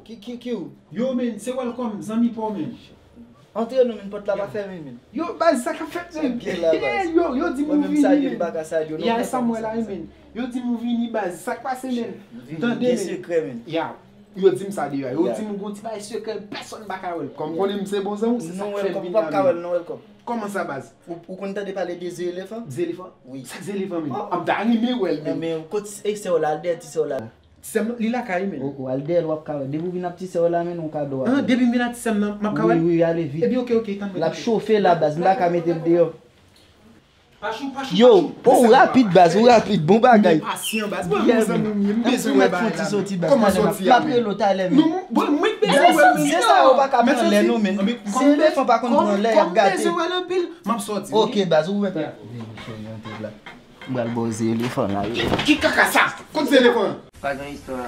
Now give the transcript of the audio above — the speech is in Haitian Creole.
Ki ou? Yo men, se welcome, zami pou men. Entre nou men, pot la pa ferme men. Yo, baz, sa ka fet men. Bien la baz. Yo di mou vini men. Baka sa yo. Ya Samuel la men. Yo di mou vini baz, sa ka pase men. Gen sekre men. Ya, yo di m sa di ya. Yo di mou gonti ba sekre, person baka wel. Kom konen mse bon zan ou se Non sa fe welcome, vini pap la ka wel, men. non welcome. Koman sa baz? Ou kon ta de pale de zéléphant? Zéléphant? Oui. Sa zéléphant men. Am da anime wel men. Men, kote ekse ou la, alde ti se ou la. Tisem li la kaye men. Ou alde el wap kawe. Debu vin ap ti se ou la men, ou ka do. Debi mina tisem nan map kawel? Oui, ale vite. Ebi ok, tan men. La chauffe la baz, mba ka mette l deyo. Pachou. Yo, ou rapide baz, ou rapide, bon bagay. Patient baz. Bien, Mbeze ou we met ba. foti soti baz. Comment sorti ya? Mapre l'hôtel men. Non, bon, mwen beze we men. C'est ça, ou pa ka pren lè nou men. Zéléphant pa kon pren lè, yap gâté. Beze we lan pil, map sorti. Ok baz, ou mette. Bal bo zéléphant la yo. Ki kaka sa? Kote zéléphant? Pas dans l'histoire.